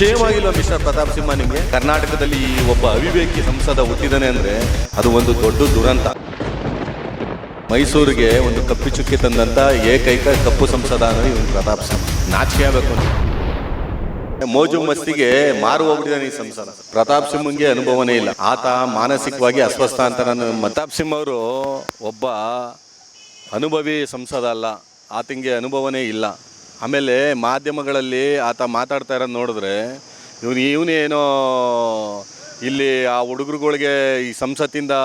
Shem ಆಗಿಲ್ವಾ mister Pratap Simha ನಿಮಗೆ? ಕರ್ನಾಟಕದಲ್ಲಿ ಈ ಒಬ್ಬ ಅವಿವೇಕಿ ಸಂಸದ ಹುಟ್ಟಿದಾನೆ ಅಂದ್ರೆ ಅದು ಒಂದು ದೊಡ್ಡ ದುರಂತ. ಮೈಸೂರಿಗೆ ಒಂದು ಕಪ್ಪು ಚುಕ್ಕಿ ತಂದಂತ ಏಕೈಕ ಕಪ್ಪು ಸಂಸದ ಅಂದ್ರೆ ಇವನು ಪ್ರತಾಪ್ ಸಿಂಹ. ನಾಚಿಕೆ ಆಗಬೇಕು. ಮೋಜು ಮಸ್ತಿಗೆ ಮಾರು ಹೋಗ್ಬಿಟ್ಟಿದ್ದಾನೆ ಈ ಸಂಸದ. ಪ್ರತಾಪ್ ಸಿಂಹಂಗೆ ಅನುಭವನೇ ಇಲ್ಲ. ಆತ ಮಾನಸಿಕವಾಗಿ ಅಸ್ವಸ್ಥ ಅಂತ ಪ್ರತಾಪ್ ಸಿಂಹ ಅವರು ಒಬ್ಬ ಅನುಭವಿ ಸಂಸದ ಅಲ್ಲ, ಆತಂಗೆ ಅನುಭವನೇ ಇಲ್ಲ. ಆಮೇಲೆ ಮಾಧ್ಯಮಗಳಲ್ಲಿ ಆತ ಮಾತಾಡ್ತಾ ಇರೋದು ನೋಡಿದ್ರೆ ಇವನೇನೋ ಇಲ್ಲಿ ಆ ಹುಡುಗರುಗಳಿಗೆ ಈ ಸಂಸತ್ತಿಂದ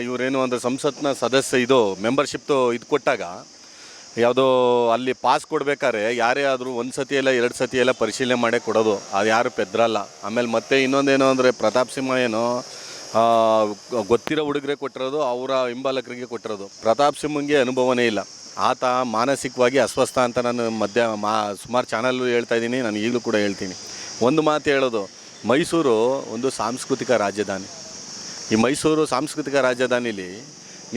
ಇವರೇನು ಅಂದರೆ ಸಂಸತ್ನ ಸದಸ್ಯ ಮೆಂಬರ್ಶಿಪ್ದು ಕೊಟ್ಟಾಗ ಯಾವುದೋ ಅಲ್ಲಿ ಪಾಸ್ ಕೊಡ್ಬೇಕಾದ್ರೆ ಯಾರೇ ಆದರೂ ಒಂದು ಸತಿ ಎಲ್ಲ 2 ಸತಿ ಎಲ್ಲ ಪರಿಶೀಲನೆ ಮಾಡೇ ಕೊಡೋದು, ಅದು ಯಾರು ಪೆದ್ರಲ್ಲ. ಆಮೇಲೆ ಮತ್ತೆ ಇನ್ನೊಂದೇನು ಅಂದರೆ ಪ್ರತಾಪ್ ಸಿಂಹ ಏನೋ ಗೊತ್ತಿರೋ ಹುಡುಗರೇ ಕೊಟ್ಟಿರೋದು, ಅವರ ಹಿಂಬಾಲಕರಿಗೆ ಕೊಟ್ಟಿರೋದು. ಪ್ರತಾಪ್ ಸಿಂಹಂಗೆ ಅನುಭವನೇ ಇಲ್ಲ. ಆತ ಮಾನಸಿಕವಾಗಿ ಅಸ್ವಸ್ಥ ಅಂತ ನಾನು ಸುಮಾರು ಚಾನಲ್ಲು ಹೇಳ್ತಾ ಇದ್ದೀನಿ, ನಾನು ಈಗಲೂ ಕೂಡ ಹೇಳ್ತೀನಿ. ಒಂದು ಮಾತು ಹೇಳೋದು, ಮೈಸೂರು ಒಂದು ಸಾಂಸ್ಕೃತಿಕ ರಾಜಧಾನಿ. ಈ ಮೈಸೂರು ಸಾಂಸ್ಕೃತಿಕ ರಾಜಧಾನಿಲಿ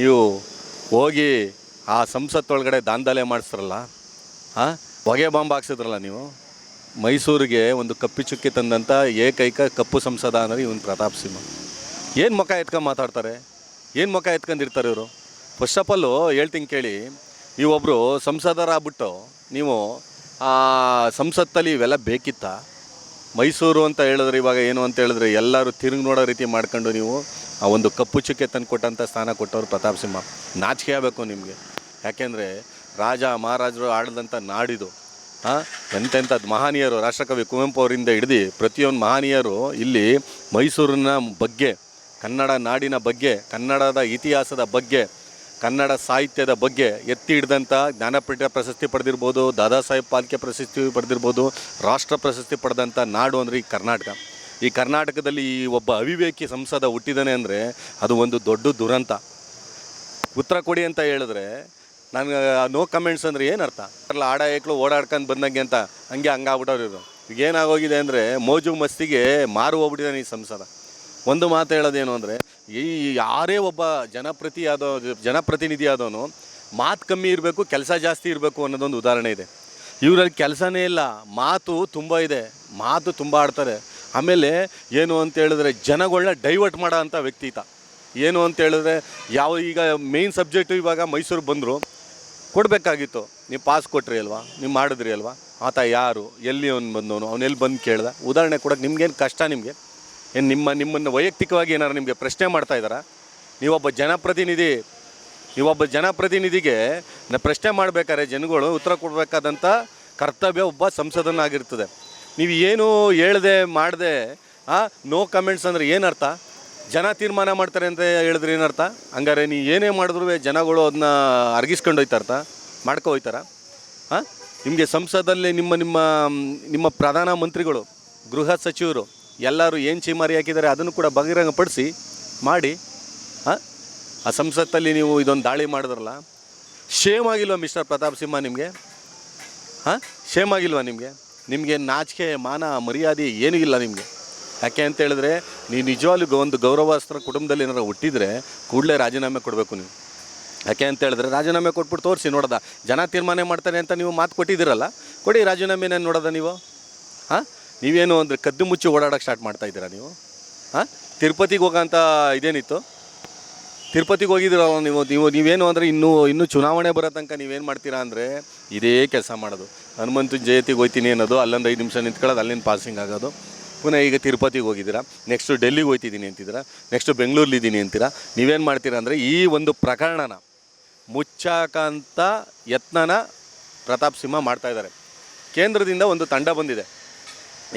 ನೀವು ಹೋಗಿ ಆ ಸಂಸತ್ತೊಳಗಡೆ ದಾಂಧಲೆ ಮಾಡಿಸ್ರಲ್ಲ, ಹೊಗೆ ಬಾಂಬ್ ಹಾಕ್ಸಿದ್ರಲ್ಲ ನೀವು. ಮೈಸೂರಿಗೆ ಒಂದು ಕಪ್ಪು ಚುಕ್ಕಿ ತಂದಂಥ ಏಕೈಕ ಕಪ್ಪು ಸಂಸದ ಅಂದರೆ ಇವನು ಪ್ರತಾಪ್ ಸಿಂಹ. ಏನು ಮುಖ ಎತ್ಕೊಂಡು ಮಾತಾಡ್ತಾರೆ, ಏನು ಮುಖ ಎತ್ಕೊಂಡಿರ್ತಾರೆ ಇವರು? ಫಸ್ಟ್ ಆಫ್ ಆಲು ಹೇಳ್ತೀನಿ ಕೇಳಿ, ನೀವೊಬ್ಬರು ಸಂಸದರಾಗ್ಬಿಟ್ಟು ನೀವು ಸಂಸತ್ತಲ್ಲಿ ಇವೆಲ್ಲ ಬೇಕಿತ್ತ? ಮೈಸೂರು ಅಂತ ಹೇಳಿದ್ರೆ ಇವಾಗ ಏನು ಅಂತ ಹೇಳಿದ್ರೆ ಎಲ್ಲರೂ ತಿರುಗಿ ನೋಡೋ ರೀತಿ ಮಾಡ್ಕೊಂಡು ನೀವು ಆ ಒಂದು ಕಪ್ಪು ಚುಕ್ಕೆ ತಂದು ಕೊಟ್ಟಂಥ ಸ್ಥಾನ ಕೊಟ್ಟವರು ಪ್ರತಾಪ್ ಸಿಂಹ. ನಾಚಿಕೆ ಆಗಬೇಕು ನಿಮಗೆ. ಯಾಕೆಂದರೆ ರಾಜ ಮಹಾರಾಜರು ಆಡಿದಂಥ ನಾಡಿದು. ಎಂತೆಂಥದ್ದು ಮಹನೀಯರು, ರಾಷ್ಟ್ರಕವಿ ಕುವೆಂಪು ಅವರಿಂದ ಹಿಡಿದು ಪ್ರತಿಯೊಂದು ಮಹನೀಯರು ಇಲ್ಲಿ ಮೈಸೂರಿನ ಬಗ್ಗೆ, ಕನ್ನಡ ನಾಡಿನ ಬಗ್ಗೆ, ಕನ್ನಡದ ಇತಿಹಾಸದ ಬಗ್ಗೆ, ಕನ್ನಡ ಸಾಹಿತ್ಯದ ಬಗ್ಗೆ ಎತ್ತಿ ಹಿಡಿದಂಥ ಜ್ಞಾನಪೀಠ ಪ್ರಶಸ್ತಿ ಪಡೆದಿರ್ಬೋದು, ದಾದಾ ಸಾಹೇಬ್ ಫಾಲ್ಕೆ ಪ್ರಶಸ್ತಿ ಪಡೆದಿರ್ಬೋದು, ರಾಷ್ಟ್ರ ಪ್ರಶಸ್ತಿ ಪಡೆದಂಥ ನಾಡು ಅಂದರೆ ಈ ಕರ್ನಾಟಕ. ಈ ಕರ್ನಾಟಕದಲ್ಲಿ ಈ ಒಬ್ಬ ಅವಿವೇಕಿ ಸಂಸದ ಹುಟ್ಟಿದಾನೆ ಅಂದರೆ ಅದು ಒಂದು ದೊಡ್ಡ ದುರಂತ. ಉತ್ತರ ಕೊಡಿ ಅಂತ ಹೇಳಿದ್ರೆ ನನಗೆ ನೋ ಕಮೆಂಟ್ಸ್ ಅಂದರೆ ಏನು ಅರ್ಥ? ಅಲ್ಲ ಆಡ ಏಕ್ಳು ಓಡಾಡ್ಕೊಂಡು ಬಂದಂಗೆ ಅಂತ ಹಂಗಾಗ್ಬಿಟ್ಟವ್ರು ಇವರು. ಈಗ ಏನಾಗೋಗಿದೆ ಅಂದರೆ ಮೋಜು ಮಸ್ತಿಗೆ ಮಾರು ಹೋಗ್ಬಿಟ್ಟಿದ್ದಾನೆ ಈ ಸಂಸದ. ಒಂದು ಮಾತು ಹೇಳೋದೇನು ಅಂದರೆ, ಈ ಯಾರೇ ಒಬ್ಬ ಜನಪ್ರತಿನಿಧಿ ಆದವನು ಮಾತು ಕಮ್ಮಿ ಇರಬೇಕು, ಕೆಲಸ ಜಾಸ್ತಿ ಇರಬೇಕು ಅನ್ನೋದೊಂದು ಉದಾಹರಣೆ ಇದೆ. ಇವರಲ್ಲಿ ಕೆಲಸನೇ ಇಲ್ಲ, ಮಾತು ತುಂಬ ಇದೆ, ಮಾತು ತುಂಬ ಆಡ್ತಾರೆ. ಆಮೇಲೆ ಏನು ಅಂತ ಹೇಳಿದ್ರೆ ಜನಗಳನ್ನ ಡೈವರ್ಟ್ ಮಾಡೋ ಅಂಥ ವ್ಯಕ್ತಿ ಈತ. ಏನು ಅಂತ ಹೇಳಿದ್ರೆ ಈಗ ಮೇಯ್ನ್ ಸಬ್ಜೆಕ್ಟು ಇವಾಗ ಮೈಸೂರಿಗೆ ಬಂದರು, ಕೊಡಬೇಕಾಗಿತ್ತು. ನೀವು ಪಾಸ್ ಕೊಟ್ರಿ ಅಲ್ವಾ, ನೀವು ಮಾಡಿದ್ರಿ ಅಲ್ವಾ? ಆತ ಯಾರು, ಎಲ್ಲಿ ಬಂದವನು, ಅವನೆಲ್ಲಿ ಬಂದು ಕೇಳ್ದ? ಉದಾಹರಣೆ ಕೊಡೋಕ್ಕೆ ನಿಮ್ಗೇನು ಕಷ್ಟ? ನಿಮಗೆ ಏನು ನಿಮ್ಮನ್ನು ವೈಯಕ್ತಿಕವಾಗಿ ಏನಾರು ನಿಮಗೆ ಪ್ರಶ್ನೆ ಮಾಡ್ತಾ ಇದ್ದಾರಾ? ನೀವೊಬ್ಬ ಜನಪ್ರತಿನಿಧಿಗೆ ಪ್ರಶ್ನೆ ಮಾಡಬೇಕಾದ್ರೆ ಜನಗಳು ಉತ್ತರ ಕೊಡಬೇಕಾದಂಥ ಕರ್ತವ್ಯ ಒಬ್ಬ ಸಂಸದನಾಗಿರ್ತದೆ. ನೀವು ಏನು ಹೇಳ್ದೆ ಮಾಡದೆ ನೋ ಕಮೆಂಟ್ಸ್ ಅಂದರೆ ಏನರ್ಥ? ಜನ ತೀರ್ಮಾನ ಮಾಡ್ತಾರೆ ಅಂತ ಹೇಳಿದ್ರೆ ಏನರ್ಥ? ಹಂಗಾರೆ ನೀವು ಏನೇ ಮಾಡಿದ್ರು ಜನಗಳು ಅದನ್ನ ಅರ್ಗಿಸ್ಕೊಂಡು ಹೋಯ್ತಾರ್ಥ, ಮಾಡ್ಕೊ ಹೋಯ್ತಾರ? ನಿಮಗೆ ಸಂಸದಲ್ಲಿ ನಿಮ್ಮ ಪ್ರಧಾನ ಮಂತ್ರಿಗಳು, ಗೃಹ ಸಚಿವರು ಎಲ್ಲರೂ ಏನು ಚೀಮಾರಿ ಹಾಕಿದ್ದಾರೆ ಅದನ್ನು ಕೂಡ ಬಹಿರಂಗಪಡಿಸಿ ಮಾಡಿ ಆ ಸಂಸತ್ತಲ್ಲಿ ನೀವು ಇದೊಂದು ದಾಳಿ ಮಾಡಿದ್ರಲ್ಲ. ಶೇಮ್ ಆಗಿಲ್ವಾ ಮಿಸ್ಟರ್ ಪ್ರತಾಪ್ ಸಿಂಹ ನಿಮಗೆ? ಶೇಮ್ ಆಗಿಲ್ವಾ ನಿಮಗೆ? ನಾಚಿಕೆ, ಮಾನ, ಮರ್ಯಾದೆ ಏನೂ ಇಲ್ಲ ನಿಮಗೆ. ಯಾಕೆ ಅಂತ ಹೇಳಿದ್ರೆ ನೀವು ನಿಜವಾಗ್ಲೂ ಒಂದು ಗೌರವಸ್ಥ ಕುಟುಂಬದಲ್ಲಿ ಏನಾರು ಹುಟ್ಟಿದರೆ ಕೂಡಲೇ ರಾಜೀನಾಮೆ ಕೊಡಬೇಕು ನೀವು. ಯಾಕೆ ಅಂತ ಹೇಳಿದ್ರೆ ರಾಜೀನಾಮೆ ಕೊಟ್ಬಿಟ್ಟು ತೋರಿಸಿ ನೋಡೋದ, ಜನ ತೀರ್ಮಾನ ಮಾಡ್ತಾರೆ ಅಂತ ನೀವು ಮಾತು ಕೊಟ್ಟಿದ್ದೀರಲ್ಲ, ಕೊಡಿ ರಾಜೀನಾಮೆನ ನೋಡೋದ ನೀವು. ನೀವೇನು ಅಂದರೆ ಕದ್ದು ಮುಚ್ಚಿ ಓಡಾಡೋಕ್ಕೆ ಸ್ಟಾರ್ಟ್ ಮಾಡ್ತಾಯಿದ್ದೀರಾ ನೀವು. ತಿರುಪತಿಗೆ ಹೋಗೋಂಥ ಇದೇನಿತ್ತು? ತಿರುಪತಿಗೆ ಹೋಗಿದ್ದೀರಲ್ಲ ನೀವೇನು ಅಂದರೆ ಇನ್ನೂ ಚುನಾವಣೆ ಬರೋ ತನಕ ನೀವೇನು ಮಾಡ್ತೀರಾ ಅಂದರೆ ಇದೇ ಕೆಲಸ ಮಾಡೋದು. ಹನುಮಂತನ ಜಯಂತಿಗೆ ಹೋಗ್ತೀನಿ ಅನ್ನೋದು, ಅಲ್ಲೊಂದು 5 ನಿಮಿಷ ನಿಂತ್ಕೊಳ್ಳೋದು, ಅಲ್ಲಿಂದ ಪಾಸಿಂಗ್ ಆಗೋದು. ಪುನಃ ಈಗ ತಿರುಪತಿಗೆ ಹೋಗಿದ್ದೀರಾ, ನೆಕ್ಸ್ಟು ಡೆಲ್ಲಿಗೆ ಹೋಗ್ತಿದ್ದೀನಿ ಅಂತಿದ್ದೀರಾ, ನೆಕ್ಸ್ಟು ಬೆಂಗಳೂರಲ್ಲಿದ್ದೀನಿ ಅಂತೀರಾ. ನೀವೇನು ಮಾಡ್ತೀರಾ ಅಂದರೆ ಈ ಒಂದು ಪ್ರಕರಣನ ಮುಚ್ಚಾಕಂಥ ಯತ್ನನ ಪ್ರತಾಪ್ ಸಿಂಹ ಮಾಡ್ತಾಯಿದ್ದಾರೆ. ಕೇಂದ್ರದಿಂದ ಒಂದು ತಂಡ ಬಂದಿದೆ.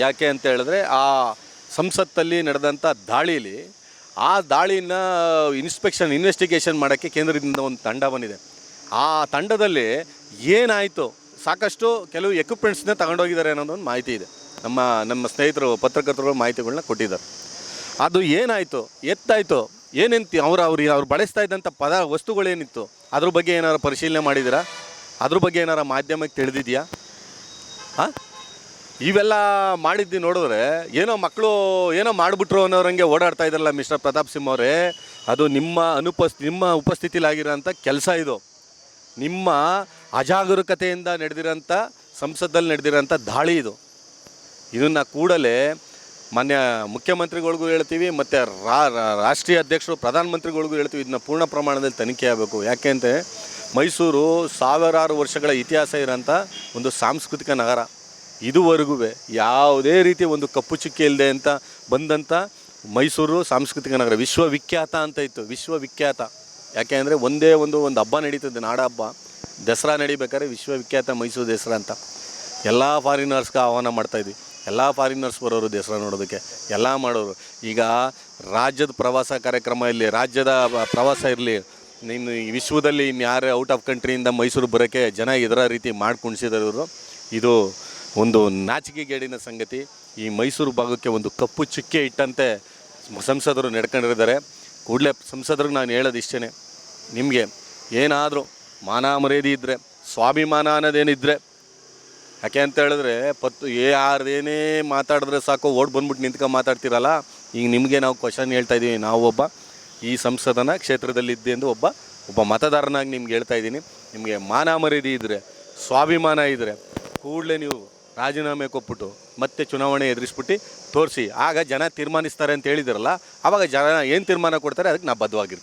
ಯಾಕೆ ಅಂತ ಹೇಳಿದ್ರೆ ಆ ಸಂಸತ್ತಲ್ಲಿ ನಡೆದಂಥ ದಾಳಿಲಿ ಆ ದಾಳಿನ ಇನ್ವೆಸ್ಟಿಗೇಷನ್ ಮಾಡೋಕ್ಕೆ ಕೇಂದ್ರದಿಂದ ಒಂದು ತಂಡ ಬಂದಿದೆ. ಆ ತಂಡದಲ್ಲಿ ಏನಾಯಿತು, ಸಾಕಷ್ಟು ಕೆಲವು ಎಕ್ವಿಪ್ಮೆಂಟ್ಸ್ನ ತಗೊಂಡೋಗಿದ್ದಾರೆ ಅನ್ನೋದೊಂದು ಮಾಹಿತಿ ಇದೆ. ನಮ್ಮ ಸ್ನೇಹಿತರು ಪತ್ರಕರ್ತರು ಮಾಹಿತಿಗಳನ್ನ ಕೊಟ್ಟಿದ್ದಾರೆ. ಅದು ಏನಾಯಿತು, ಎತ್ತಾಯಿತು, ಏನೆಂತ ಅವ್ರು ಬಳಸ್ತಾ ಇದ್ದಂಥ ವಸ್ತುಗಳೇನಿತ್ತು ಅದ್ರ ಬಗ್ಗೆ ಏನಾರು ಪರಿಶೀಲನೆ ಮಾಡಿದ್ದೀರಾ? ಅದ್ರ ಬಗ್ಗೆ ಏನಾರು ಮಾಧ್ಯಮಕ್ಕೆ ತಿಳಿದಿದೆಯಾ? ಇವೆಲ್ಲ ಮಾಡಿದ್ದು ನೋಡಿದ್ರೆ ಮಕ್ಕಳು ಏನೋ ಮಾಡಿಬಿಟ್ರು ಅನ್ನೋರಂಗೆ ಓಡಾಡ್ತಾ ಇದ್ದಾರಲ್ಲ ಮಿಸ್ಟರ್ ಪ್ರತಾಪ್ ಸಿಂಹ ಅವರೇ. ಅದು ನಿಮ್ಮ ಉಪಸ್ಥಿತಿಲಾಗಿರೋಂಥ ಕೆಲಸ ಇದು. ನಿಮ್ಮ ಅಜಾಗರೂಕತೆಯಿಂದ ನಡೆದಿರೋಂಥ ಸಂಸತ್ತಲ್ಲಿ ನಡೆದಿರೋಂಥ ದಾಳಿ ಇದು. ಇದನ್ನು ಕೂಡಲೇ ಮಾನ್ಯ ಮುಖ್ಯಮಂತ್ರಿಗಳಿಗೂ ಹೇಳ್ತೀವಿ ಮತ್ತು ರಾಷ್ಟ್ರೀಯ ಅಧ್ಯಕ್ಷರು ಪ್ರಧಾನಮಂತ್ರಿಗಳಿಗೂ ಹೇಳ್ತೀವಿ, ಇದನ್ನ ಪೂರ್ಣ ಪ್ರಮಾಣದಲ್ಲಿ ತನಿಖೆ ಆಗಬೇಕು. ಯಾಕೆಂದರೆ ಮೈಸೂರು ಸಾವಿರಾರು ವರ್ಷಗಳ ಇತಿಹಾಸ ಇರೋಂಥ ಒಂದು ಸಾಂಸ್ಕೃತಿಕ ನಗರ. ಇದುವರೆಗೂ ಯಾವುದೇ ರೀತಿ ಒಂದು ಕಪ್ಪು ಚುಕ್ಕಿ ಇಲ್ಲದೆ ಅಂತ ಬಂದಂಥ ಮೈಸೂರು ಸಾಂಸ್ಕೃತಿಕ ನಗರ ವಿಶ್ವವಿಖ್ಯಾತ ಅಂತ ಇತ್ತು, ವಿಶ್ವವಿಖ್ಯಾತ. ಯಾಕೆ ಅಂದರೆ ಒಂದೇ ಒಂದು ಹಬ್ಬ ನಡೀತದೆ, ನಾಡ ಹಬ್ಬ ದಸರಾ ನಡಿಬೇಕಾದ್ರೆ ವಿಶ್ವವಿಖ್ಯಾತ ಮೈಸೂರು ದಸರಾ ಅಂತ. ಎಲ್ಲ ಫಾರಿನರ್ಸ್ಗೆ ಆಹ್ವಾನ ಮಾಡ್ತಾಯಿದ್ವಿ, ಎಲ್ಲ ಫಾರಿನರ್ಸ್ ಬರೋರು ದಸರಾ ನೋಡೋದಕ್ಕೆ, ಎಲ್ಲ ಮಾಡೋರು. ಈಗ ರಾಜ್ಯದ ಪ್ರವಾಸ ಕಾರ್ಯಕ್ರಮ ಇರಲಿ, ರಾಜ್ಯದ ಪ್ರವಾಸ ಇರಲಿ, ಇನ್ನು ವಿಶ್ವದಲ್ಲಿ ಇನ್ಯಾರೇ ಔಟ್ ಆಫ್ ಕಂಟ್ರಿಯಿಂದ ಮೈಸೂರು ಬರೋಕ್ಕೆ ಜನ ಇದರ ರೀತಿ ಮಾಡಿ ಕುಣಿಸಿದವರು. ಇದು ಒಂದು ನಾಚಿಕೆಗೇಡಿನ ಸಂಗತಿ. ಈ ಮೈಸೂರು ಭಾಗಕ್ಕೆ ಒಂದು ಕಪ್ಪು ಚುಕ್ಕೆ ಇಟ್ಟಂತೆ ಸಂಸದರು ನಡ್ಕೊಂಡಿದ್ದಾರೆ. ಕೂಡಲೇ ಸಂಸದರಿಗೆ ನಾನು ಹೇಳೋದು ಇಷ್ಟೇ, ನಿಮಗೆ ಏನಾದರೂ ಮಾನ ಮರ್ಯಾದೆ ಇದ್ದರೆ, ಸ್ವಾಭಿಮಾನ ಅನ್ನೋದೇನಿದ್ದರೆ, ಯಾಕೆ ಅಂತ ಹೇಳಿದ್ರೆ ಯಾರದೇನೇ ಮಾತಾಡಿದ್ರೆ ಸಾಕು ಓಡ್ ಬಂದ್ಬಿಟ್ಟು ನಿಂತ್ಕೊಂಡು ಮಾತಾಡ್ತೀರಲ್ಲ. ಈಗ ನಿಮಗೆ ನಾವು ಕ್ವಶನ್ ಹೇಳ್ತಾ ಇದ್ದೀವಿ, ನಾವು ಒಬ್ಬ ಈ ಸಂಸದನ ಕ್ಷೇತ್ರದಲ್ಲಿದ್ದೆ ಎಂದು ಒಬ್ಬ ಮತದಾರನಾಗಿ ನಿಮ್ಗೆ ಹೇಳ್ತಾ ಇದ್ದೀನಿ. ನಿಮಗೆ ಮಾನ ಮರ್ಯಾದೆ ಇದ್ದರೆ, ಸ್ವಾಭಿಮಾನ ಇದ್ದರೆ ಕೂಡಲೇ ನೀವು ರಾಜೀನಾಮೆ ಕೊಟ್ಬಿಟ್ಟು ಮತ್ತೆ ಚುನಾವಣೆ ಎದುರಿಸ್ಬಿಟ್ಟು ತೋರಿಸಿ. ಆಗ ಜನ ತೀರ್ಮಾನಿಸ್ತಾರೆ ಅಂತ ಹೇಳಿದಿರಲ್ಲ, ಆವಾಗ ಜನ ಏನು ತೀರ್ಮಾನ ಕೊಡ್ತಾರೆ ಅದಕ್ಕೆ ನಾವು ಬದ್ಧವಾಗಿರ್ತೀವಿ.